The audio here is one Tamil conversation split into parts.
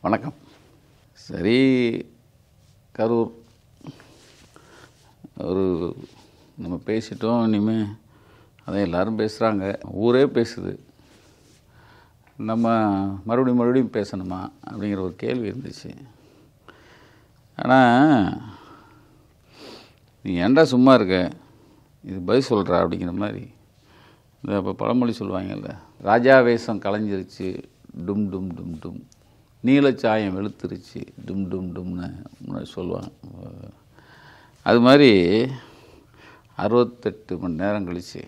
வணக்கம். சரி, கரூர் ஒரு நம்ம பேசிட்டோம். இனிமேல் அதான் எல்லோரும் பேசுகிறாங்க, ஊரே பேசுது. நம்ம மறுபடியும் பேசணுமா அப்படிங்கிற ஒரு கேள்வி இருந்துச்சு. ஆனால் நீ ஏன்டா சும்மா இருக்க, இது பதில் சொல்கிறா அப்படிங்கிற மாதிரி இந்த இப்போ பழமொழி சொல்லுவாங்கல்ல, ராஜாவேஷம் கலைஞ்சிருச்சு டும் டும் டும் டும், நீலச்சாயம் வெளுத்துருச்சு டும் டும் டும்னு சொல்லுவாங்க. அது மாதிரி 68 மணி நேரம் கழிச்சு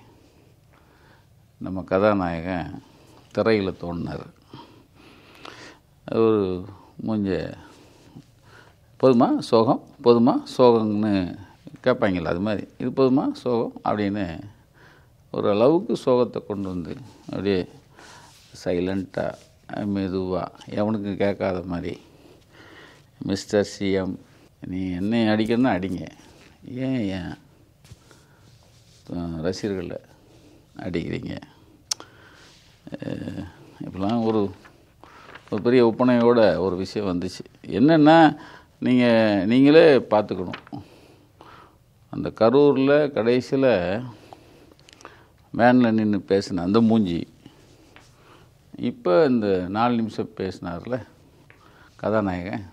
நம்ம கதாநாயகன் திரையில் தோன்றினார். ஒரு மூஞ்ச போதுமா சோகம்னு கேட்பாங்கல்ல, அது மாதிரி இது போதுமா சோகம் அப்படின்னு ஒரு அளவுக்கு சோகத்தை கொண்டு வந்து அப்படியே சைலண்ட்டாக மெதுவாக எவனுக்கு கேட்காத மாதிரி, மிஸ்டர் சிஎம் நீ என்னை அடிக்கணும்னா அடிங்க, ஏன் ரசிகர்களை அடிக்கிறீங்க, இப்படிலாம் ஒரு பெரிய ஒப்பனையோட ஒரு விஷயம் வந்துச்சு. என்னென்னா நீங்களே பார்த்துக்கணும், அந்த கரூரில் கடைசியில் வேனில் நின்று பேசின அந்த மூஞ்சி, இப்போ இந்த 4 நிமிஷம் பேசினார்ல கதாநாயகன்,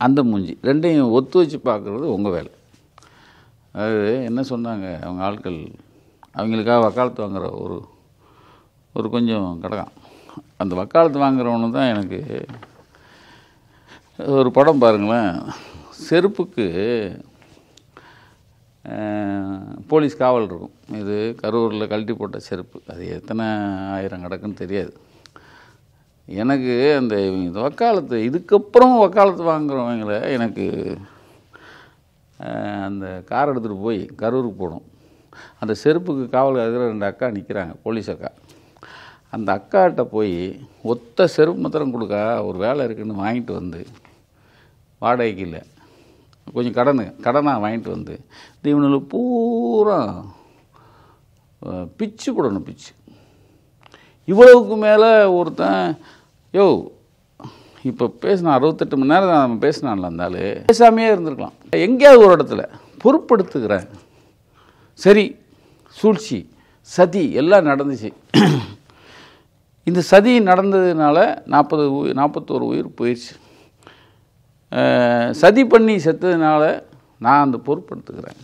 அந்த மூஞ்சி ரெண்டையும் ஒத்து வச்சு பார்க்குறது உங்கள் வேலை. அது என்ன சொன்னாங்க அவங்க ஆட்கள், அவங்களுக்காக வக்காலத்து வாங்குகிற ஒரு கொஞ்சம் கிடக்கான். அந்த வக்காலத்து வாங்குறவனு தான் எனக்கு ஒரு படம் பாருங்களேன், செருப்புக்கு போலீஸ் காவல் இருக்கும். இது கரூரில் கழட்டி போட்ட செருப்பு, அது எத்தனை ஆயிரம் கிடக்குன்னு தெரியாது எனக்கு. அந்த வக்காலத்து இதுக்கப்புறம் வக்காலத்து வாங்குறவங்கள எனக்கு அந்த கார் எடுத்துகிட்டு போய் கரூருக்கு போகணும். அந்த செருப்புக்கு காவல் இருக்கிற 2 அக்கா நிற்கிறாங்க, போலீஸ் அக்கா. அந்த அக்காட்ட போய் ஒத்த செருப்பு மாத்திரம் கொடுக்கா, ஒரு வேலை இருக்குதுன்னு வாங்கிட்டு வந்து, வாடகைக்கு இல்லை கொஞ்சம் கடனாக வாங்கிட்டு வந்து இவனுக்கு பூரா பிச்சு போடணும். பிச்சு இவ்வளவுக்கு மேலே ஒருத்தன் இப்போ பேசினா 68 மணி நேரம் நம்ம பேசினான்ல, இருந்தாலும் பேசாமையே இருந்திருக்கலாம். எங்கேயாவது ஒரு இடத்துல பொறுப்படுத்துக்கிறேன், சரி சூழ்ச்சி சதி எல்லாம் நடந்துச்சு. இந்த சதி நடந்ததுனால 41 உயிர் போயிடுச்சு. சதி பண்ணி செத்ததுனால நான் அந்த பொறுப்படுத்துக்கிறேன்.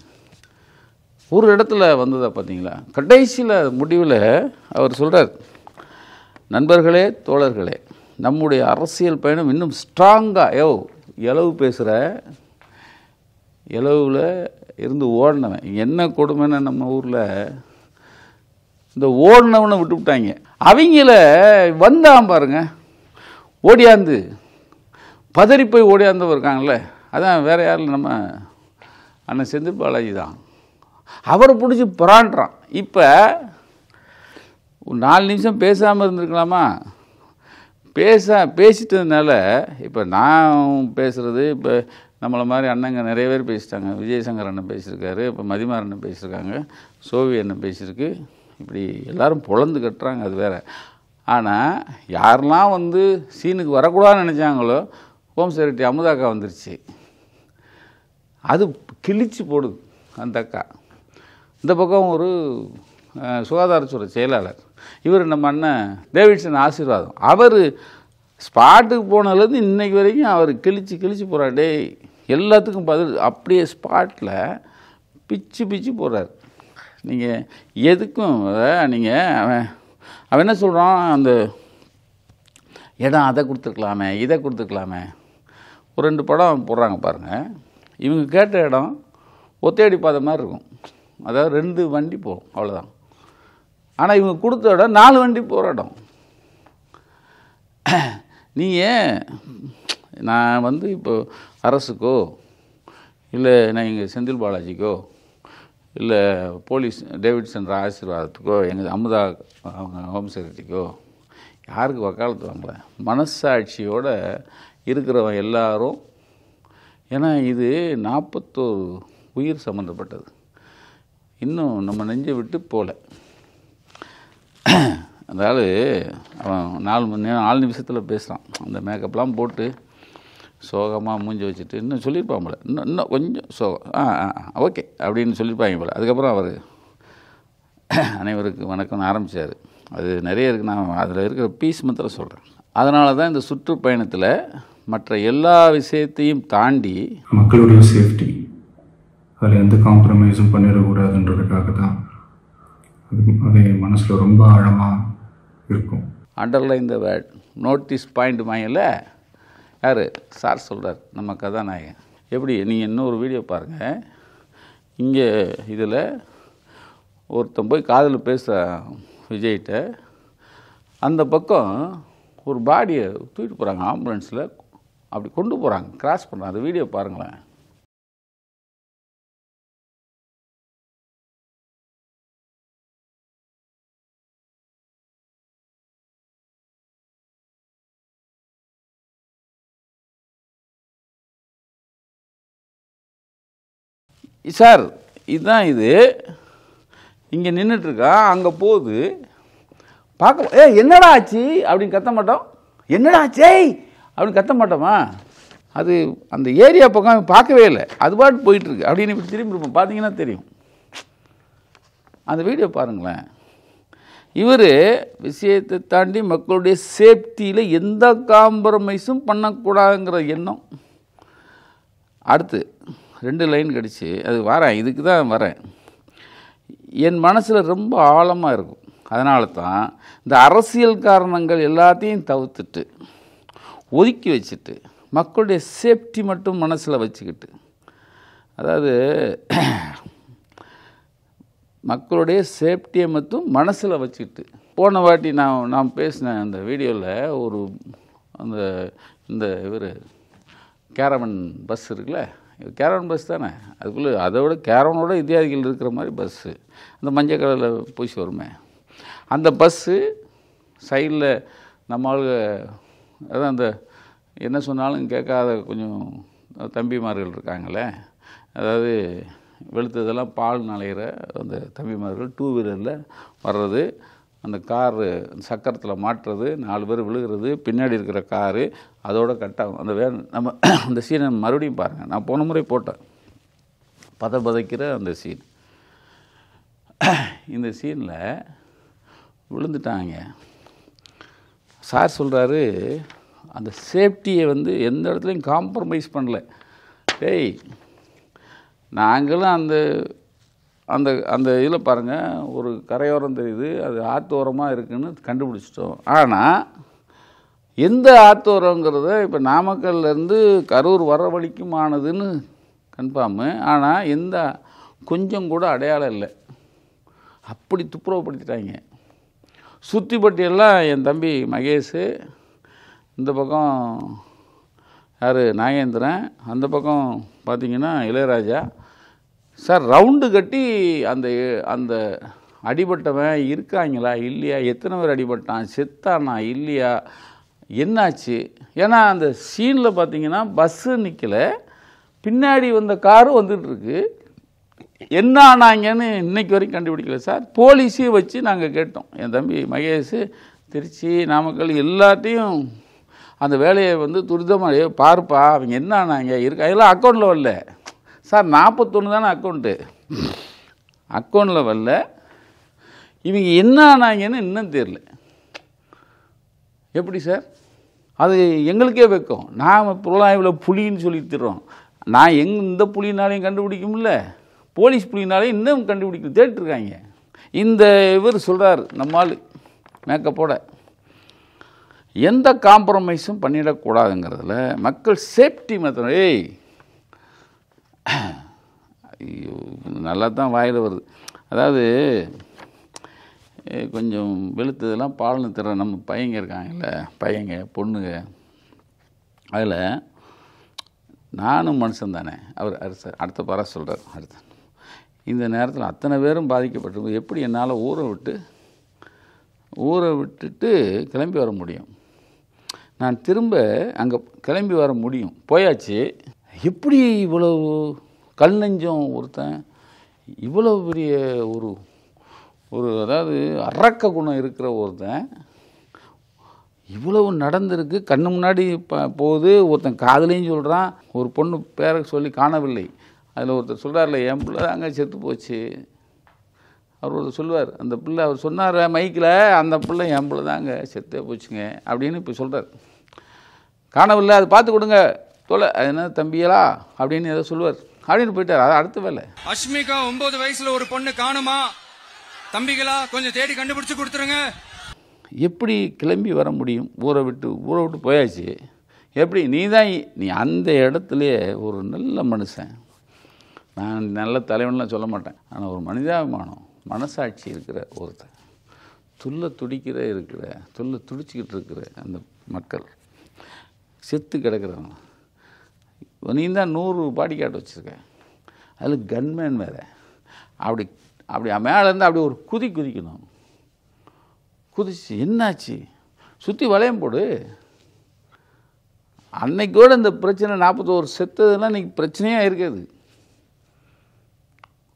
ஒரு இடத்துல வந்ததை பார்த்தீங்களா, கடைசியில் முடிவில் அவர் சொல்கிறார், நண்பர்களே தோழர்களே, நம்முடைய அரசியல் பயணம் இன்னும் ஸ்ட்ராங்காக இலவு பேசுகிற இலவில் இருந்து ஓடினவன் என்ன கொடுமைன்னு நம்ம ஊரில் இந்த ஓடினவனை விட்டுவிட்டாங்க. அவங்கள வந்தான் பாருங்க, ஓடியாந்து பதறி போய் ஓடியாந்தவர் இருக்காங்களே, அதான் வேறு யாரும் நம்ம அண்ணன் செந்தில் பாலாஜி தான். அவரை பிடிச்சி புறான்றான். இப்போ 4 நிமிஷம் பேசாமல் இருந்திருக்கலாமா, பேசிட்டதுனால இப்போ நான் பேசுகிறது, இப்போ நம்மளை மாதிரி அண்ணங்க நிறைய பேர் பேசிட்டாங்க. விஜயசங்கர் அண்ணன் பேசியிருக்காரு, இப்போ மதிமார் அண்ணன் பேசியிருக்காங்க, சோவி அண்ணன் பேசியிருக்கு, இப்படி எல்லோரும் பொழந்து கட்டுறாங்க, அது வேறு. ஆனால் யாரெல்லாம் வந்து சீனுக்கு வரக்கூடாதுன்னு நினச்சாங்களோ, ஹோம் செக்ரட்டரி அமுதாக்கா வந்துருச்சு, அது கிழிச்சு போடுது அந்த அக்கா. இந்த பக்கம் ஒரு சுகாதாரத்துறை செயலாளர், இவர் நம்ம அண்ணன் டேவிட்சன் ஆசீர்வாதம், அவர் ஸ்பாட்டுக்கு போனதுலேருந்து இன்றைக்கு வரைக்கும் அவர் கிழிச்சு போகிறார். டேய் எல்லாத்துக்கும் பதில் அப்படியே ஸ்பாட்டில் பிச்சு போடுறார். நீங்கள் எதுக்கும் நீங்கள் அவன் என்ன சொல்கிறான், அந்த இடம் அதை கொடுத்துருக்கலாமே இதை கொடுத்துருக்கலாமே. ஒரு 2 படம் போடுறாங்க பாருங்கள், இவங்க கேட்ட இடம் ஒத்தையடி பாதை மாதிரி இருக்கும், அதாவது 2 வண்டி போகும் அவ்வளோதான். ஆனால் இவங்க கொடுத்த இடம் 4 வண்டி போகிற இடம். நான் வந்து இப்போ அரசுக்கோ இல்லை நான் எங்கள் செந்தில் பாலாஜிக்கோ இல்லை போலீஸ் டேவிட்சன் ஆசீர்வாதத்துக்கோ எங்கள் அமுதா அவங்க ஹோம் செக்ரட்டரிக்கோ யாருக்கு வக்காலத்து வாங்கல, மனசாட்சியோடு இருக்கிறவன் எல்லாரும். ஏன்னா இது 41 உயிர் சம்மந்தப்பட்டது, இன்னும் நம்ம நெஞ்சை விட்டு போகல. அந்த ஆள் அவன் 4 நிமிஷத்தில் பேசுகிறான். அந்த மேக்கப்லாம் போட்டு சோகமாக மூஞ்சி வச்சுட்டு இன்னும் சொல்லியிருப்பான் போல, இன்னும் கொஞ்சம் சோகம் ஓகே அப்படின்னு சொல்லியிருப்பாங்க போல. அதுக்கப்புறம் அவர் அனைவருக்கு வணக்கம்னு ஆரம்பித்தார். அது நிறைய இருக்குது, நான் அதில் இருக்கிற பீஸ் மாத்திரம் சொல்கிறேன். அதனால தான் இந்த சுற்றுப்பயணத்தில் மற்ற எல்லா விஷயத்தையும் தாண்டி மக்களுடைய சேஃப்டி அதில் எந்த காம்ப்ரமைஸும் பண்ணிடக்கூடாதுன்றதுக்காக தான் அது மனசில் ரொம்ப ஆழமாக இருக்கும். Underline the word, notice point மாயில யார் சார் சொல்கிறார், நம்ம கதாநாயகன். எப்படி நீங்கள் இன்னொரு வீடியோ பாருங்கள். இங்கே இதில் ஒருத்தன் போய் காதில் பேச விஜய்கிட்ட, அந்த பக்கம் ஒரு பாடியை தூக்கிட்டு போகிறாங்க ஆம்புலன்ஸில், அப்படி கொண்டு போகிறாங்க, கிராஸ் பண்ணுறாங்க. அந்த வீடியோ பாருங்களேன். சார் இதுதான் இது, இங்கே நின்றுட்டுருக்கான், அங்கே போகுது பார்க்க, என்னடா ஆச்சு அப்படின்னு கத்த மாட்டோம், என்னடா ஆச்சே அப்படின்னு கத்த மாட்டோமா? அது அந்த ஏரியா பக்கம் பார்க்கவே இல்லை, அது பாட்டு போயிட்டுருக்கு. அப்படின்னு இப்படி திரும்பி இருப்போம், பார்த்தீங்கன்னா தெரியும். அந்த வீடியோ பாருங்களேன். இவர் விஷயத்தை தாண்டி மக்களுடைய சேஃப்டியில் எந்த காம்ப்ரமைஸும் பண்ணக்கூடாதுங்கிற எண்ணம். அடுத்து 2 லைன் கிடச்சி அது வரேன், இதுக்கு தான் வரேன். என் மனசில் ரொம்ப ஆழமாக இருக்கும். அதனால தான் இந்த அரசியல் காரணங்கள் எல்லாத்தையும் தவிர்த்துட்டு ஒதுக்கி வச்சுட்டு மக்களுடைய சேஃப்டி மட்டும் மனசில் வச்சுக்கிட்டு, அதாவது மக்களுடைய சேஃப்டியை மட்டும் மனசில் வச்சுக்கிட்டு, போன வாட்டி நான் பேசினேன் அந்த வீடியோவில், ஒரு இந்த இவர் கேரவன் பஸ் இருக்குல்ல, கேரவன் பஸ் தானே, அதுக்குள்ளே அதை விட கேரவனோட இத்தியாதிகள் இருக்கிற மாதிரி பஸ்ஸு, அந்த மஞ்சள் கலரில் பூசி வருமே, அந்த பஸ்ஸு சைடில் நம்ம ஆளுங்க, அதான் அந்த என்ன சொன்னாலும் கேட்காத கொஞ்சம் தம்பிமார்கள் இருக்காங்களே, அதாவது வெளுத்ததெல்லாம் பால் நலையிற அந்த தம்பிமார்கள் 2 வீலரில் வர்றது, அந்த காரு சக்கரத்தில் மாட்டுறது, 4 பேர் விழுகிறது, பின்னாடி இருக்கிற காரு அதோட கட்டாகும். அந்த நம்ம அந்த சீனை மறுபடியும் பாருங்கள். நான் போன முறை போட்டேன், பதைக்கிற அந்த சீன். இந்த சீனில் விழுந்துட்டாங்க. சார் சொல்கிறாரு, அந்த சேஃப்டியை எந்த இடத்துலையும் காம்ப்ரமைஸ் பண்ணல. டேய், நாங்களும் அந்த அந்த அந்த இதில் பாருங்கள், ஒரு கரையோரம் தெரியுது, அது ஆற்றோரமாக இருக்குதுன்னு கண்டுபிடிச்சிட்டோம். ஆனால் எந்த ஆற்றோரங்கிறத இப்போ நாமக்கல்லேருந்து கரூர் வர வழிக்கும் ஆனதுன்னு கன்ஃபார்மு. ஆனால் எந்த கொஞ்சம் கூட அடையாளம் இல்லை. அப்படி துப்புரவுப்படுத்திட்டாங்க. சுற்றிப்பட்டியெல்லாம் என் தம்பி மகேஷ், இந்த பக்கம் யார் நாகேந்திரன், அந்த பக்கம் பார்த்திங்கன்னா இளையராஜா சார் ரவுண்டு கட்டி அந்த அந்த அடிபட்டவன் இருக்காங்களா இல்லையா, எத்தனை பேர் அடிபட்டான், செத்தானா இல்லையா, என்னாச்சு? ஏன்னா அந்த சீனில் பார்த்தீங்கன்னா பஸ்ஸு நிற்கலை, பின்னாடி வந்த காரும் வந்துட்டுருக்கு. என்ன ஆனாங்கன்னு இன்றைக்கு வரைக்கும் கண்டுபிடிக்கல சார். போலீஸையும் வச்சு நாங்கள் கேட்டோம். என் தம்பி மகேஷ் திருச்சி நாமக்கல் எல்லாத்தையும் அந்த வேலையை துரிதமாக பார்ப்பா, அவங்க என்ன ஆனாங்க இருக்கா, எல்லாம் அக்கௌண்ட்டில் வரல சார். 41 தானே அக்கௌண்ட்டில் வரல. இவங்க என்ன ஆனாங்கன்னு இன்னும் தெரியல. எப்படி சார்? அது எங்களுக்கே வைக்கும். நாம் புலனாய்வில் புலின்னு சொல்லிட்டுறோம். நான் இந்த புலினாலையும் கண்டுபிடிக்கும்ல, போலீஸ் புலினாலையும் இன்னும் கண்டுபிடிக்கும், தேடிட்டுருக்காங்க. இந்த இவர் சொல்கிறார், நம்மால் மேக்கப்போட எந்த காம்ப்ரமைஸும் பண்ணிடக்கூடாதுங்கிறதுல மக்கள் சேஃப்டி மாத்திரம். ஐயோ, நல்லா தான் வாயில் வருது. அதாவது கொஞ்சம் வெளுத்ததெல்லாம் பால்னு தர நம்ம பையங்க இருக்காங்கல்ல, பையங்க பொண்ணுங்க, அதில் நானும் மனுஷன் தானே. அவர் அடுத்த பாரா சொல்கிறார். அடுத்த இந்த நேரத்தில் அத்தனை பேரும் பாதிக்கப்பட்டு எப்படி என்னால் ஊரை விட்டுட்டு கிளம்பி வர முடியும்? நான் திரும்ப அங்கே கிளம்பி வர முடியும், போயாச்சு. எப்படி இவ்வளவு கல் நெஞ்சம் ஒருத்தன் இவ்வளோ பெரிய அதாவது அரக்க குணம் இருக்கிற ஒருத்தன் இவ்வளவு நடந்திருக்கு, கண்ணு முன்னாடி போகுது, ஒருத்தன் காதலையும் சொல்கிறான், ஒரு பொண்ணு பேரை சொல்லி காணவில்லை, அதில் ஒருத்தர் சொல்கிறார்ல என் பிள்ளை அங்கே செத்து போச்சு, அவர் ஒரு சொல்லுவார், அந்த பிள்ளை அவர் சொன்னார் மைக்கில், அந்த பிள்ளை என் பிள்ளை தாங்க செத்தே போச்சுங்க அப்படின்னு இப்போ சொல்கிறார். காணவில்லை, அது பார்த்து கொடுங்க தொலை, அது என்ன தம்பியலா அப்படின்னு ஏதோ சொல்லுவார், அப்படின்னு போயிட்டார். அது அடுத்த வேலை. அஷ்மிகா 9 வயசுல ஒரு பொண்ணு காணுமா, தம்பிகளா கொஞ்சம் தேடி கண்டுபிடிச்சு கொடுத்துருங்க. எப்படி கிளம்பி வர முடியும்? ஊரை விட்டு போயாச்சு. எப்படி நீ அந்த இடத்துலையே ஒரு நல்ல மனுஷன், நான் நல்ல தலைவன்லாம் சொல்ல மாட்டேன், ஆனால் ஒரு மனிதாபிமானம் மனசாட்சி இருக்கிற ஒருத்தன், துள்ள துடிச்சிக்கிட்டு இருக்கிற அந்த மக்கள் செத்து கிடக்கிறவங்க, நீ தான் 100 பாடி கார்டு வச்சுருக்க, அதில் கன்மேன் வேறு, அப்படி மேலேருந்து அப்படி ஒரு குதிக்கணும், குதிச்சு என்னாச்சு சுற்றி வளையம் போடு. அன்னைக்கோடு இந்த பிரச்சனை 41 செத்ததுலாம் இன்றைக்கி பிரச்சனையாக இருக்காது.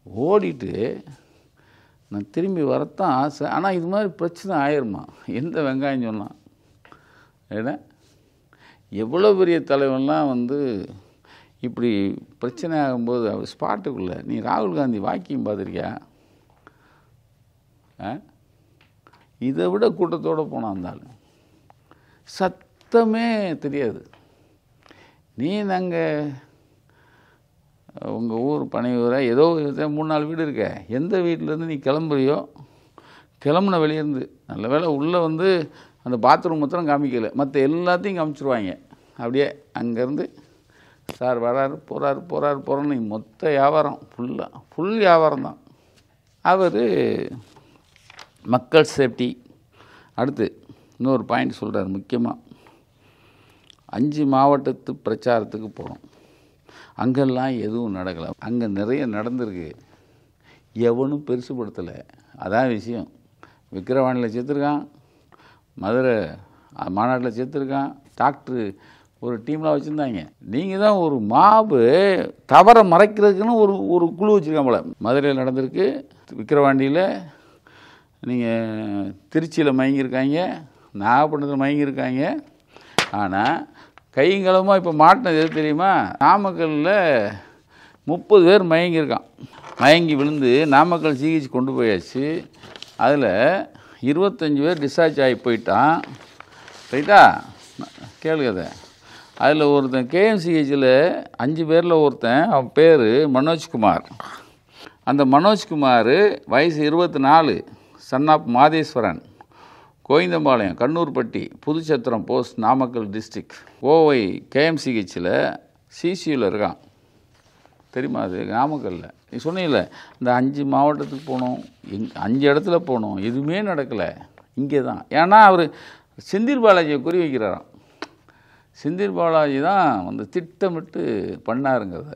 ஓடிட்டு நான் திரும்பி வரத்தான் ஆசை, ஆனால் இது மாதிரி பிரச்சனை ஆயிருமா? எந்த வெங்காயம் சொன்னான்? ஏன்னா எவ்வளோ பெரிய தலைவன்லாம் இப்படி பிரச்சனை ஆகும்போது அவர் ஸ்பாட்டுக்குள்ளே, நீ ராகுல் காந்தி வாக்கியம் பார்த்துருக்கியா? இதை விட கூட்டத்தோடு போனான் இருந்தாலும் சத்தமே தெரியாது. நீ நாங்கள் உங்கள் ஊர் பனையூராக ஏதோ 3-4 வீடு இருக்க, எந்த வீட்டிலேருந்து நீ கிளம்புறியோ கிளம்புன வெளியேருந்து, நல்ல வேளை உள்ளே அந்த பாத்ரூம் மாத்திரம் காமிக்கலை, மற்ற எல்லாத்தையும் காமிச்சிருவாங்க. அப்படியே அங்கேருந்து சார் வராரு போகிறாருன்னு மொத்த வியாபாரம் ஃபுல் வியாபாரம் தான். அவர் மக்கள் சேஃப்டி. அடுத்து இன்னொரு பாயிண்ட் சொல்கிறார் முக்கியமாக, 5 மாவட்டத்து பிரச்சாரத்துக்கு போகிறோம், அங்கெல்லாம் எதுவும் நடக்கலை, அங்கே நிறைய நடந்திருக்கு, எவனும் பெருசுப்படுத்தலை. அதான் விஷயம். விக்கிரவாண்டியில் சேர்த்துருக்கான், மதுரை மாநாட்டில் சேர்த்துருக்கான், டாக்டரு ஒரு டீம்லாம் வச்சுருந்தாங்க. நீங்கள் தான் ஒரு மாபு தவறை மறைக்கிறதுக்குன்னு ஒரு குழு வச்சுருக்கான் போல. மதுரையில் நடந்திருக்கு, விக்கிரவாண்டியில், நீங்கள் திருச்சியில் மயங்கியிருக்காங்க, நாகப்பட்டினத்தில் மயங்கியிருக்காங்க. ஆனால் கைங்களமாக இப்போ மாட்டினது எது தெரியுமா? நாமக்கல்லில் 30 பேர் மயங்கியிருக்கான். மயங்கி விழுந்து நாமக்கல் சிகிச்சை கொண்டு போயாச்சு. அதில் 25 பேர் டிஸ்சார்ஜ் ஆகி போயிட்டான். ரைட்டா? கேளுங்க. அதில் ஒருத்தன் கேஎம்சிஹெச்சில் 5 பேரில் ஒருத்தன், அவன் பேர் மனோஜ்குமார். அந்த மனோஜ்குமார் வயசு 24, son of Madheswaran, Govindampalayam, Kannurpatti, Puduchatram post, Namakkal district, Kovai கேஎம்சிஹெச்சில் சிசியூவில் இருக்கான். தெரியுமா? அது நாமக்கல்ல. நீ சொன்னீங்கள இந்த 5 மாவட்டத்துக்கு போகணும், 5 இடத்துல போகணும், எதுவுமே நடக்கலை. இங்கே தான். ஏன்னா அவர் செந்தில் பாலாஜியை குறி வைக்கிறாராம். செந்தில் பாலாஜி தான் திட்டமிட்டு பண்ணாருங்கிறத.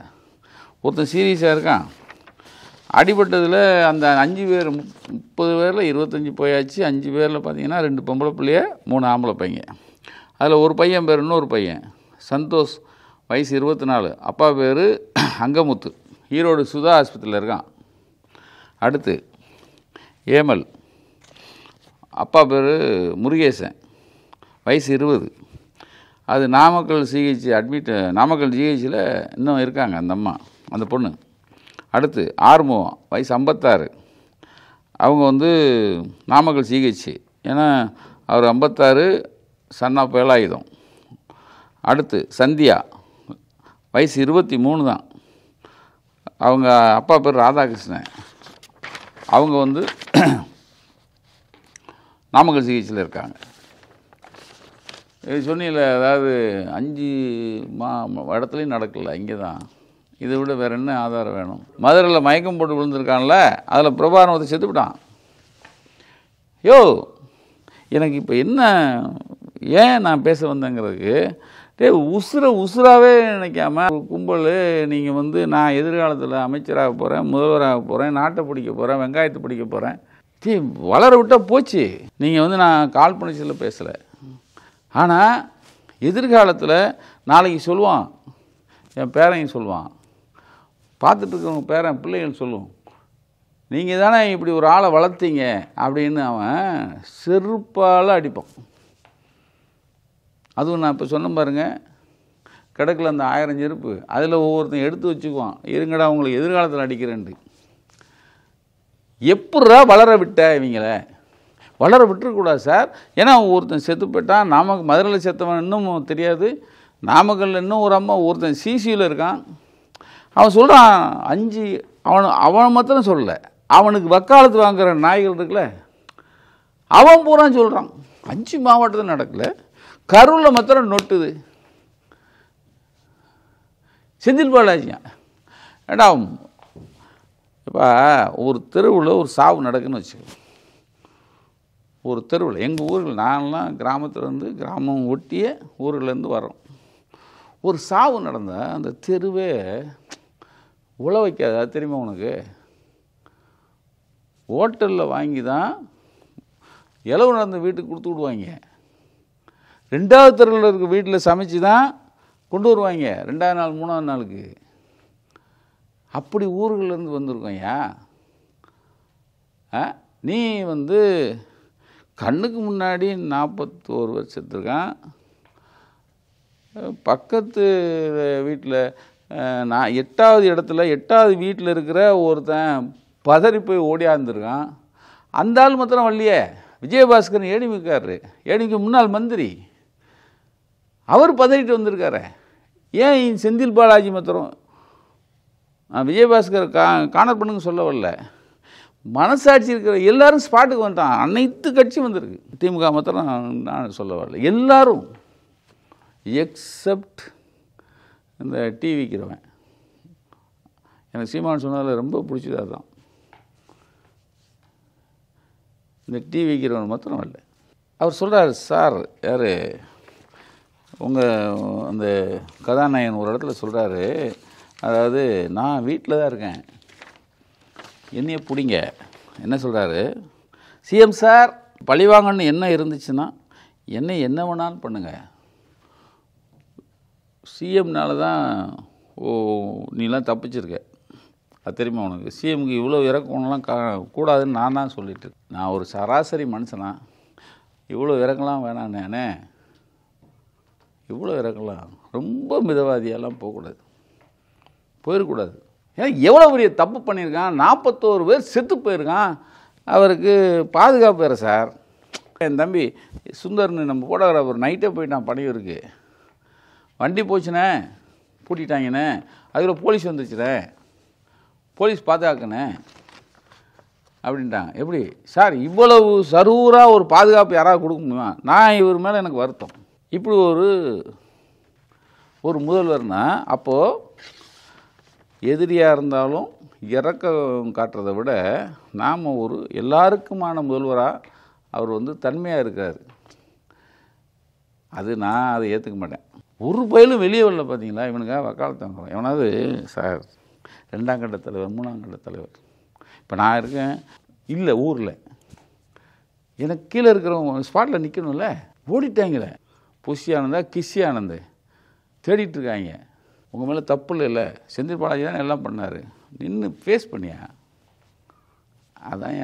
ஒருத்தன் சீரியஸாக இருக்கான். அடிபட்டதில் அந்த 5 பேர், 30 பேரில் 25 போயாச்சு. 5 பேரில் பார்த்தீங்கன்னா 2 பொம்பளை பிள்ளைய, 3 ஆம்பளை பையன். அதில் ஒரு பையன் பேர், இன்னொரு பையன் சந்தோஷ், வயசு 24, அப்பா பேர் அங்கமுத்து, ஈரோடு சுதா ஆஸ்பத்திரியில் இருக்கான். அடுத்து ஏமல், அப்பா பேர் முருகேசன், வயசு 20, அது நாமக்கல் சிஹெச் அட்மிட், நாமக்கல் ஜிஹெச்சில் இன்னும் இருக்காங்க அந்த அம்மா, அந்த பொண்ணு. அடுத்து ஆறுமுகம், வயசு 56, அவங்க நாமக்கல் சிஹெச், ஏன்னா அவர் 56, சன் ஆஃப் வேலாயுதம். அடுத்து சந்தியா, வயசு 23 தான், அவங்க அப்பா பேர் ராதாகிருஷ்ணன், அவங்க நாமக்கல் சிஹெச்சில் இருக்காங்க. இது சொன்னீங்கள, அதாவது 5 இடத்துலையும் நடக்கலை, இங்கே தான். இதை விட வேறு என்ன ஆதாரம் வேணும்? மதுரையில் மயக்கம் போட்டு விழுந்திருக்கான்ல, அதில் பிரபாகரன் ஒருத்தர் செத்துவிட்டான். எனக்கு இப்போ என்ன, ஏன் நான் பேச வந்தேங்கிறதுக்கு, உசுராகவே நினைக்காம ஒரு கும்பல், நீங்கள் நான் எதிர்காலத்தில் அமைச்சராக போகிறேன், முதல்வராக போகிறேன், நாட்டை பிடிக்க போகிறேன், வெங்காயத்தை பிடிக்க போகிறேன், வளர விட்டால் போச்சு. நீங்கள் நான் கால் பண்ணி சொல்ல பேசலை. ஆனால் எதிர்காலத்தில் நாளைக்கு சொல்லுவான், என் பேரன் சொல்லுவான், பார்த்துட்டு இருக்கிறவங்க பேரன் பிள்ளைகள் சொல்லுவோம், நீங்கள் தானே இப்படி ஒரு ஆளை வளர்த்தீங்க அப்படின்னு அவன் செருப்பால் அடிப்பான். அதுவும் நான் இப்போ சொன்ன பாருங்கள், கிடக்கில் அந்த 1000 செருப்பு, அதில் ஒவ்வொருத்தன் எடுத்து வச்சுக்குவான், இருங்கடா உங்களுக்கு எதிர்காலத்தில் அடிக்கிறேன்ட்டு. எப்படா வளர விட்ட இவங்கள? வளர விட்டுருக்கூடாது சார். ஏன்னா ஒருத்தன் செத்து போயிட்டான், மதுரையில் செத்தவன் இன்னும் தெரியாது, நாமக்கல்ல இன்னும் ஒரு அம்மா ஒருத்தன் சிசியில் இருக்கான். அவன் சொல்கிறான் 5, அவன் மாத்திரம் சொல்லலை, அவனுக்கு வக்காலத்து வாங்குகிற நாய்கள் இருக்குல்ல, அவன் பூரா சொல்கிறான் 5 மாவட்டத்தில் நடக்கலை, கரூரில் மாத்திரம் நொட்டுது. செந்தில் பாலாஜியா ஏடா, இப்போ ஒரு தெருவில் ஒரு சாவு நடக்குன்னு வச்சுக்கோ. ஒரு தெருவில் எங்கள் ஊரில் நான்லாம் கிராமத்துலேருந்து, கிராமம் ஒட்டிய ஊர்லேருந்து வரோம். ஒரு சாவு நடந்தால் அந்த தெருவே உழ வைக்காது. அது தெரியுமா உனக்கு? ஹோட்டலில் வாங்கி தான் இளவு நடந்த வீட்டுக்கு கொடுத்து விடுவாங்க. 2வது தெருவில் இருக்க வீட்டில் சமைச்சு தான் கொண்டு வருவாங்க 2வது நாள் 3வது நாளுக்கு. அப்படி ஊர்கள்லேருந்து வந்திருக்கோம்யா. நீ கண்ணுக்கு முன்னாடி 41 வருஷத்துருக்கான். பக்கத்து வீட்டில் நான் 8வது இடத்துல 8வது வீட்டில் இருக்கிற ஒருத்தன் பதறி போய் ஓடியாந்துருக்கான். அந்த ஆள் மாத்திரம் வரலையே. விஜயபாஸ்கரன் ஏடிமிக்காரரு, ஏடிமிக்கு முன்னாள் மந்திரி, அவர் பதறிட்டு வந்திருக்காரு. ஏன் செந்தில் பாலாஜி மாத்திரம் விஜயபாஸ்கர் காணர் பண்ணுங்க சொல்ல வரல. மனசாட்சி இருக்கிற எல்லாரும் ஸ்பாட்டுக்கு வந்துட்டான். அனைத்து கட்சியும் வந்திருக்கு. திமுக மாத்திரம் நான் சொல்ல வரல. எல்லாரும் எக்ஸப்ட் இந்த டீ விற்கிறவன். எனக்கு சீமான் சொன்னதில் ரொம்ப பிடிச்சது அதுதான். இந்த டீ விற்கிறவன் மாத்திரம் இல்லை. அவர் சொல்கிறார், சார் யார் உங்கள் அந்த கதாநாயகன் ஒரு இடத்துல சொல்கிறாரு, அதாவது நான் வீட்டில் தான் இருக்கேன், என்னைய பிடிங்க. என்ன சொல்கிறாரு, சிஎம் சார் பழிவாங்கன்னு என்ன இருந்துச்சுன்னா என்ன வேணாலும் பண்ணுங்கள், சிஎம்னால தான் நீலாம் தப்பிச்சிருக்க. அது தெரியுமா உனக்கு? சிஎம்க்கு இவ்வளோ இறக்கம்லாம் கூடாதுன்னு நான் தான் சொல்லிட்டு, நான் ஒரு சராசரி மனுஷனா, இவ்வளோ இறக்கலாம் வேணாம், நானே இவ்வளோ இறக்கலாம், ரொம்ப மிதவாதியெல்லாம் போகக்கூடாது, போயிடக்கூடாது. ஏன்னா எவ்வளோ பெரிய தப்பு பண்ணியிருக்கான், 41 பேர் செத்து போயிருக்கான், அவருக்கு பாதுகாப்பு வேறு சார். என் தம்பி சுந்தர்னு நம்ம போட்டோகிராஃபர் நைட்டே போயிட்டான் பணியூருக்கு. வண்டி போச்சுண்ணே, பூட்டிட்டாங்கண்ணே, அதுக்குள்ள போலீஸ் வந்துருச்சுண்ணே, போலீஸ் பாதுகாக்கண்ணே அப்படின்ட்டாங்க. எப்படி சார் இவ்வளவு சரூராக ஒரு பாதுகாப்பு யாராவது கொடுக்க முடியுமா? நான் இவர் மேலே எனக்கு வருத்தம். இப்படி ஒரு முதல்வர்னா அப்போது எதிரியாக இருந்தாலும் இறக்கம் காட்டுறதை விட நாம் ஒரு எல்லாருக்குமான முதல்வராக அவர் தன்மையாக இருக்கார். அது நான் அதை ஏற்றுக்க மாட்டேன். ஒரு பயிலும் வெளியே வரல. பார்த்தீங்களா, இவனுக்காக வக்காலத்து வாங்குறோம். எவனாவது சார் 2ஆம் கட்ட தலைவர் 3ஆம் கட்ட தலைவர், இப்போ நான் இருக்கேன் இல்லை ஊரில், எனக்கு கீழே இருக்கிறவங்க ஸ்பாட்டில் நிற்கணும்ல, ஓடிட்டாங்களே. புஷி ஆனந்தா கிஷி ஆனந்த் தேடிட்டுருக்காங்க. உங்கள் மேலே தப்பு இல்லைல்ல, செந்தில் பாலாஜி தான் எல்லாம் பண்ணார், நின்று ஃபேஸ் பண்ணியா, அதான்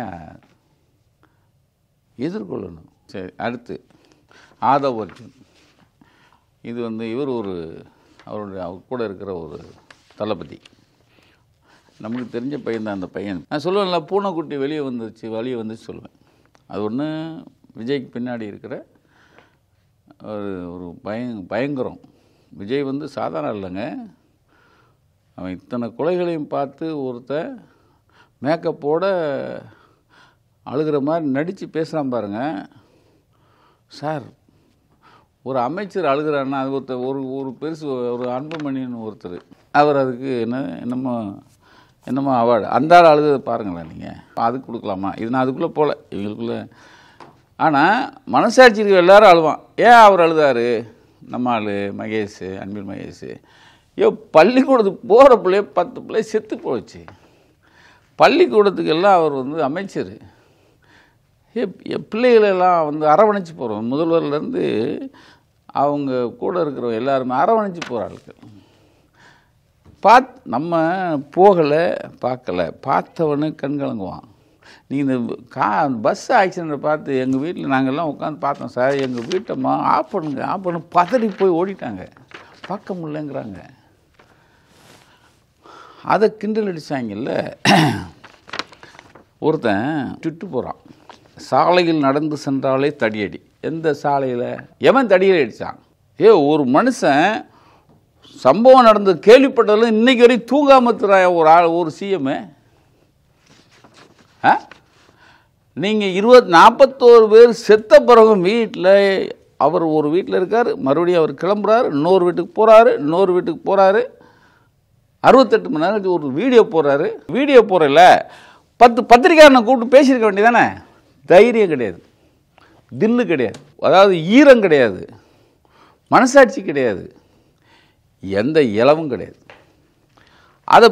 எதிர்கொள்ளணும். சரி, அடுத்து ஆதவ் அர்ஜுன். இது இவர் அவர் கூட இருக்கிற ஒரு தளபதி, நமக்கு தெரிஞ்ச பையன் தான் அந்த பையன். நான் சொல்லுவேன்ல, பூனைக்குட்டி வெளியே வந்துச்சு சொல்லுவேன். அது ஒன்று விஜய்க்கு பின்னாடி இருக்கிற ஒரு பயங்கரம். விஜய் சாதாரண இல்லைங்க. அவன் இத்தனை கொலைகளையும் பார்த்து ஒருத்தன் மேக்கப்போட அழுகிற மாதிரி நடித்து பேசுகிறான் பாருங்க சார். ஒரு அமைச்சர் அழுகிறான்னா அது ஒரு பெருசு, ஒரு அன்புமணின்னு ஒருத்தர், அவர் அதுக்கு என்னமோ அவார்டு, அந்த ஆள் அழுது பாருங்களேன் நீங்கள். அதுக்கு கொடுக்கலாமா? இது நான் அதுக்குள்ளே போகல இவங்களுக்குள்ளே. ஆனால் மனசாட்சி இருக்க எல்லாரும் அழுவான். ஏன் அவர் அழுதாரு? நம்ம ஆள் மகேஷ், அன்பில் மகேஷ். பள்ளிக்கூடத்துக்கு போகிற பிள்ளைய 10 பிள்ளை செத்து போச்சு. பள்ளிக்கூடத்துக்கெல்லாம் அவர் அமைச்சர். பிள்ளைகளெல்லாம் அரவணைச்சு போகிறோம். முதல்வர்லேருந்து அவங்க கூட இருக்கிறவங்க எல்லாருமே அரவணைச்சு போகிற ஆட்கள். நம்ம போகலை பார்க்கலை, பார்த்தவனு கண் கலங்குவான். நீங்கள் இந்த பஸ் ஆக்சிடெண்ட்டை பார்த்து எங்கள் வீட்டில் நாங்கள்லாம் உட்காந்து பார்த்தோம் சார், எங்கள் வீட்டம்மா ஆஃப் பண்ணு பதறி போய் ஓடிட்டாங்க, பார்க்க முடியலங்கிறாங்க. அதை கிண்டல் அடித்தாங்கல்ல. ஒருத்தன் சுட்டு போகிறான், சாலையில் நடந்து சென்றாலே தடியடி. எந்த சாலையில் எவன் தடியடி அடித்தான்? ஒரு மனுஷன் சம்பவம் நடந்து கேள்விப்பட்டதில் இன்னைக்கு வரையும் தூங்காமத்துறாய ஒரு சிஎம். நீங்கள் 41 பேர் செத்த பிறகு வீட்டில் அவர் ஒரு வீட்டில் இருக்கார், மறுபடியும் அவர் கிளம்புறாரு, இன்னொரு வீட்டுக்கு போகிறாரு, 68 மணி நேரம் ஒரு வீடியோ போடுறாரு. வீடியோ போகிறல 10 பத்திரிக்கையாளனை கூப்பிட்டு பேசியிருக்க வேண்டியதானே? தைரியம் கிடையாது, தில்லு கிடையாது, அதாவது ஈரம் கிடையாது, மனசாட்சி கிடையாது, எந்த இலவும் கிடையாது. அதை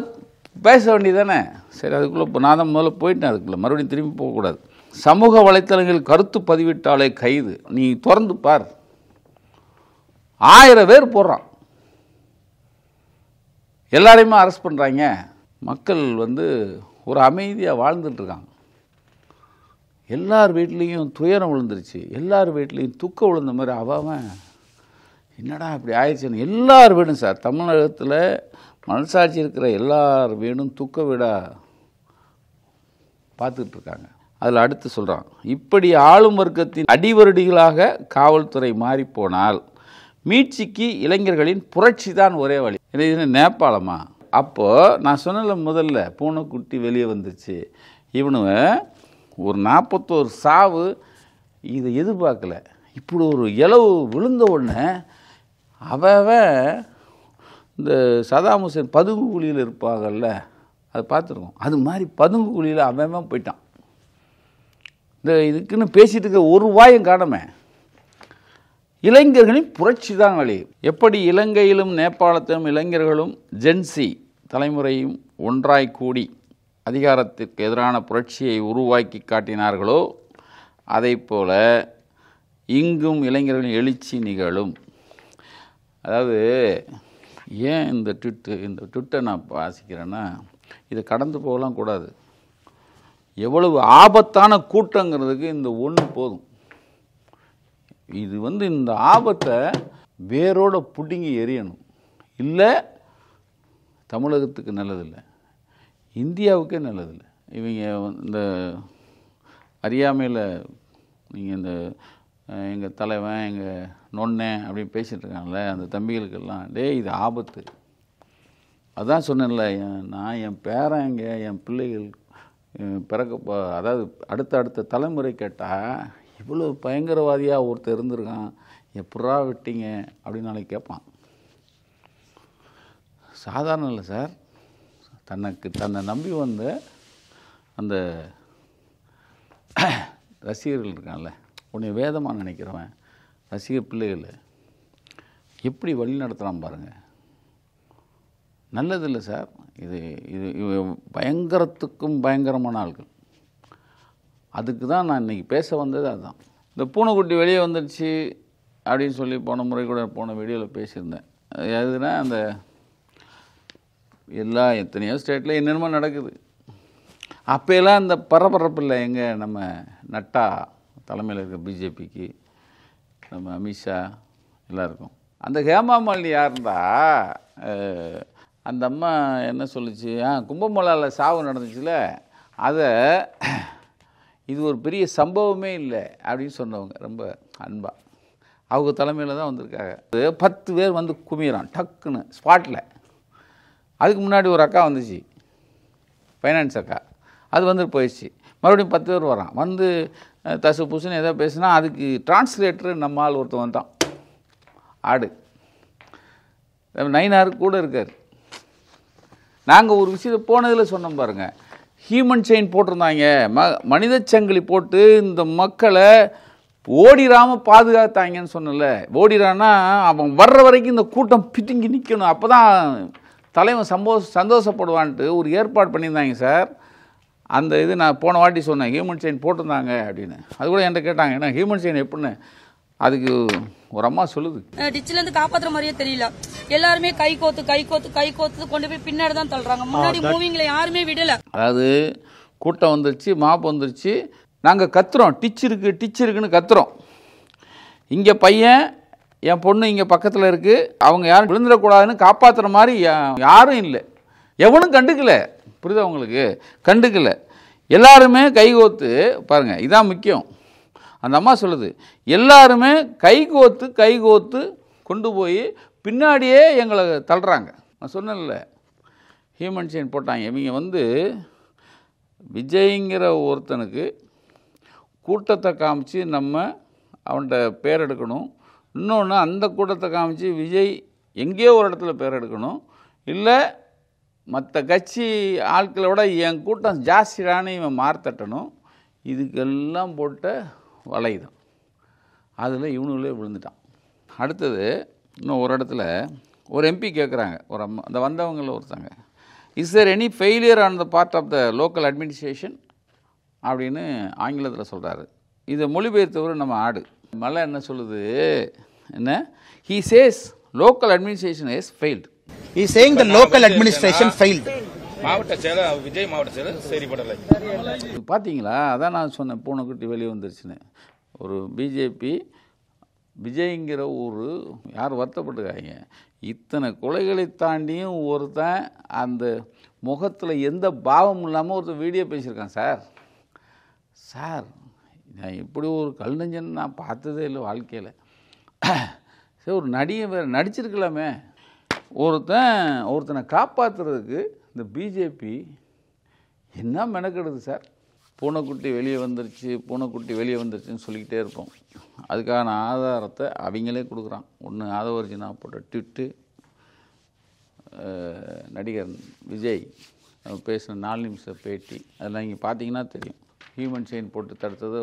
பேச வேண்டியதானே? சரி, அதுக்குள்ளே இப்போ நான் தான் முதல்ல போயிட்டேன், அதுக்குள்ளே மறுபடியும் திரும்பி போகக்கூடாது. சமூக வலைத்தளங்கள் கருத்து பதிவிட்டாலே கைது. நீ திறந்து பார், 1000 பேர் போடுறான், எல்லாரையுமே அரெஸ்ட் பண்ணுறாங்க. மக்கள் ஒரு அமைதியாக வாழ்ந்துட்டுருக்காங்க. எல்லார் வீட்லேயும் துயரம் விழுந்துருச்சு, எல்லார் வீட்லேயும் துக்கம் விழுந்த மாதிரி அவன் என்னடா இப்படி ஆயிடுச்சுன்னு எல்லார் வீடும் சார், தமிழகத்தில் மனசாட்சி இருக்கிற எல்லார் வீடும் துக்க வீடாக பார்த்துட்ருக்காங்க. அதில் அடுத்து சொல்கிறான், இப்படி ஆளும் வர்க்கத்தின் அடிவருடிகளாக காவல்துறை மாறிப்போனால் மீட்சிக்கு இளைஞர்களின் புரட்சி தான் ஒரே வழி. இது நேபாளமா? அப்போது நான் சொன்னல முதல்ல பூனைக்குட்டி வெளியே வந்துச்சு. இவனுங்க ஒரு 41 சாவு இதை எதிர்பார்க்கல. இப்படி ஒரு இளவு விழுந்த உடனே அவன் இந்த சதாம் ஹுசேன் பதுங்கு குழியில் இருப்பாங்கல்ல, அதை பார்த்துருக்கோம். அது மாதிரி பதுங்கு குழியில் அவன் போயிட்டான். இந்த இதுக்குன்னு பேசிகிட்டு இருக்க ஒரு வாயும் காணமே. இளைஞர்களின் புரட்சி தான் வழி. எப்படி இலங்கையிலும் நேபாளத்திலும் இளைஞர்களும் ஜென்சி தலைமுறையும் ஒன்றாய் கூடி அதிகாரத்திற்கு எதிரான புரட்சியை உருவாக்கி காட்டினார்களோ அதை போல இங்கும் இளைஞர்களின் எழுச்சி நிகழும். அதாவது ஏன் இந்த ட்விட்டை நான் வாசிக்கிறேன்னா, இதை கடந்து போகலாம் கூடாது. எவ்வளவு ஆபத்தான கூட்டங்கிறதுக்கு இந்த ஒன்று போதும். இது இந்த ஆபத்தை வேரோட பிடுங்கி எறியணும். இல்லை தமிழகத்துக்கு நல்லதில்லை, இந்தியாவுக்கே நல்லதில்லை. இவங்க இந்த அறியாமையில் நீங்கள் இந்த எங்கள் தலைவன் எங்கள் நொன்னேன் அப்படின்னு பேசிகிட்டு இருக்காங்களே அந்த தம்பிகளுக்கெல்லாம், இது ஆபத்து. அதான் சொன்னேன்ல, நான் என் பேரங்க என் பிள்ளைகள் அதாவது அடுத்த தலைமுறை கேட்டால் இவ்வளோ பயங்கரவாதியாக ஒருத்தர் இருந்திருக்கான், எப்படா விட்டீங்க அப்படின்னு நாளைக்கு கேட்பான். சாதாரணம் இல்லை சார். தன்னை நம்பி வந்த அந்த ரசிகர்கள் இருக்கான்ல, உன்னை வேதமாக நினைக்கிறவன் ரசிகர் பிள்ளைகள் எப்படி வழி நடத்துகிறான் பாருங்கள். நல்லதில்லை சார். இது பயங்கரத்துக்கும் பயங்கரமான ஆள்கள். அதுக்கு தான் நான் இன்றைக்கி பேச வந்தது. அதுதான் இந்த பூனைக்குட்டி வெளியே வந்துடுச்சு அப்படின்னு சொல்லி போன முறை கூட போன வீடியோவில் பேசியிருந்தேன். எதுனா அந்த எத்தனையோ ஸ்டேட்டில் என்னென்னமோ நடக்குது. அப்போயெல்லாம் இந்த பரபரப்பு இல்லை. எங்கள் நம்ம நட்டா தலைமையில் இருக்க பிஜேபிக்கு, நம்ம அமித்ஷா எல்லாருக்கும். அந்த ஹேமா மாலினி யாருந்தா அந்த அம்மா என்ன சொல்லிச்சு, கும்பமேளாவில் சாவு நடந்துச்சுல, அதை இது ஒரு பெரிய சம்பவமே இல்லை அப்படின்னு சொன்னவங்க ரொம்ப அன்பா அவங்க தலைமையில் தான் வந்திருக்காங்க. 10 பேர் குமிறான் டக்குன்னு ஸ்பாட்டில். அதுக்கு முன்னாடி ஒரு அக்கா வந்துச்சு, ஃபைனான்ஸ் அக்கா, அது போயிடுச்சு. மறுபடியும் 10 பேர் வரான், தசு புசுன்னு எதோ பேசுனா அதுக்கு டிரான்ஸ்லேட்டரு நம்ம ஆள் ஒருத்தன் வந்தான், ஆடு நைனாருக்கு கூட இருக்கார். நாங்கள் ஒரு விஷயத்தை போனதில் சொன்னோம் பாருங்கள், ஹியூமன் செயின் போட்டிருந்தாங்க, மனித சங்கிலி போட்டு இந்த மக்களை ஓடிராமல் பாதுகாத்தாங்கன்னு சொன்னல. ஓடிறான்னா அவன் வர்ற வரைக்கும் இந்த கூட்டம் பிட்டுங்கி நிற்கணும், அப்போ தான் தலைவன் சந்தோஷப்படுவான்ட்டு ஒரு ஏற்பாடு பண்ணியிருந்தாங்க சார். அந்த இது நான் போன வாட்டி சொன்னேன், ஹியூமன் செயின் போட்டிருந்தாங்க அப்படின்னு. அது கூட என்கிட்ட கேட்டாங்க, ஏன்னா ஹியூமன் செயின் எப்படின்னு. அதுக்கு ஒரு அம்மா சொல்லுது, டிச்சில இருந்து காப்பாத்துற மாதிரியே தெரியல. எல்லாருமே கை கோத்து கொண்டு போய் பின்னாடி தான் தள்ளுறாங்க. முன்னாடி மூவிங்ல யாருமே விடல. அதாவது கூட்டம் வந்துருச்சு, மாப்பு வந்துருச்சு, நாங்கள் கத்துறோம், டிச் இருக்குன்னு கத்துறோம். இங்கே பையன், என் பொண்ணு இங்கே பக்கத்தில் இருக்குது, அவங்க யாரும் விழுந்துடக்கூடாதுன்னு காப்பாற்றுற மாதிரி யாரும் இல்லை, எவனும் கண்டுக்கல. புரியுதா உங்களுக்கு? கண்டுக்கல. எல்லாருமே கைகோத்து பாருங்கள், இதான் முக்கியம். அந்த அம்மா சொல்லுது, எல்லாருமே கைகோத்து கொண்டு போய் பின்னாடியே எங்களை தள்ளுறாங்க. நான் சொன்னேன்ல, ஹியூமன் செயின் போட்டாங்க. இவங்க விஜய்ங்கிற ஒருத்தனுக்கு கூட்டத்தை காமிச்சு நம்ம அவன்கிட்ட பேர் எடுக்கணும். இன்னொன்று, அந்த கூட்டத்தை காமிச்சு விஜய் எங்கேயோ ஒரு இடத்துல பேர் எடுக்கணும். இல்லை மற்ற கட்சி ஆட்களை விட என் கூட்டம் ஜாஸ்தியானு இவன் மார்த்தட்டணும். இதுக்கெல்லாம் போட்ட வலைதான். அதில் இவனுங்களே விழுந்துட்டான். அடுத்தது இன்னும் ஒரு இடத்துல ஒரு எம்பி கேட்குறாங்க, ஒரு அம்மா, அந்த வந்தவங்களில் ஒருத்தாங்க, is there any failure on the part of the local administration அப்படின்னு ஆங்கிலத்தில் சொல்கிறாரு. இதை மொழிபெயர்த்தவர் நம்ம ஆடு மலை என்ன சொல்லுது, என்ன, he says local administration has failed. He is saying the local administration failed. மாவட்ட செயலர் விஜய் மாவட்ட செயலர் சேரிப்படலை பார்த்தீங்களா? அதான் நான் சொன்னேன், பூனைக்குட்டி வெளியே வந்துருச்சுன்னு. ஒரு பிஜேபி விஜய்ங்கிற ஒரு யார் வருத்தப்பட்டுக்காங்க. இத்தனை கொலைகளை தாண்டியும் ஒருத்தன் அந்த முகத்தில் எந்த பாவமும் இல்லாமல் ஒருத்தன் வீடியோ பேசியிருக்கான். சார் நான் இப்படி ஒரு கல்நெஞ்சன் நான் பார்த்ததே இல்லை வாழ்க்கையில். சரி, ஒரு நடிகை வேறு நடிச்சிருக்கலாமே. ஒருத்தனை காப்பாற்றுறதுக்கு இந்த பிஜேபி என்ன மெனக்கெடுது சார். பூனைக்குட்டி வெளியே வந்துருச்சுன்னு சொல்லிக்கிட்டே இருப்போம். அதுக்கான ஆதாரத்தை அவங்களே கொடுக்குறான். ஒன்று ஆதவர்ஜினா போட்ட ட்விட்டு, நடிகர் விஜய் பேசின 4 நிமிஷ பேட்டி, அதெல்லாம் இங்கே பார்த்தீங்கன்னா தெரியும். ஹியூமன் செயின் போட்டு தடுத்ததை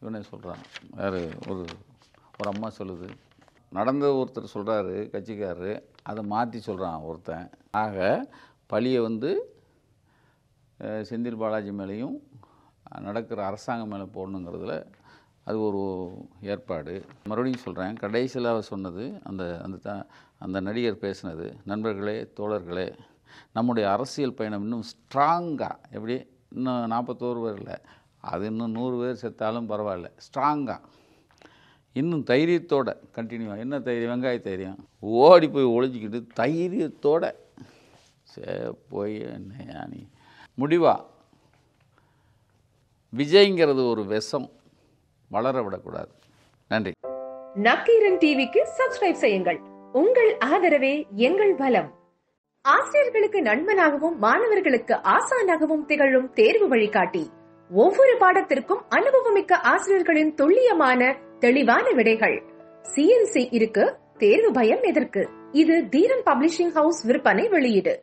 இவனே சொல்கிறான். வேறு ஒரு அம்மா சொல்லுது. நடந்த ஒருத்தர் சொல்கிறாரு, கட்சிக்காரரு, அதை மாற்றி சொல்கிறான் ஒருத்தன். ஆக பழியை செந்தில் பாலாஜி மேலேயும் நடக்கிற அரசாங்கம் மேலே போடணுங்கிறதுல அது ஒரு ஏற்பாடு. மறுபடியும் சொல்கிறேன், கடைசியில் அவர் சொன்னது, அந்த நடிகர் பேசினது, நண்பர்களே, தோழர்களே, நம்முடைய அரசியல் பயணம் இன்னும் ஸ்ட்ராங்காக, எப்படி இன்னும் 41 பேர் இல்லை, அது இன்னும் 100 பேர் செத்தாலும் பரவாயில்ல, ஸ்ட்ராங்காக இன்னும் தைரியத்தோட கண்டினியூவாக, என்ன தைரியம், வெங்காய தைரியம், ஓடி போய் ஒழிஞ்சிக்கிட்டு தைரியத்தோட போய் என்ன நீ முடிவா விஜய்ங்கிறது ஒரு விஷம் வளர விடக்கூடாது. நன்றி. நக்கீரன் டிவிக்கு சப்ஸ்கிரைப் செய்யுங்கள். உங்கள் ஆதரவே எங்கள் பலம். ஆசிரியர்களுக்கு நண்பனாகவும் மாணவர்களுக்கு ஆசானாகவும் திகழும் தேர்வு வழிகாட்டி. ஒவ்வொரு பாடத்திற்கும் அனுபவமிக்க ஆசிரியர்களின் துல்லியமான தெளிவான விடைகள். CNC இருக்கு, தேர்வு பயம் எதற்கு? இது தீரன் பப்ளிஷிங் ஹவுஸ் விற்பனை வெளியீடு.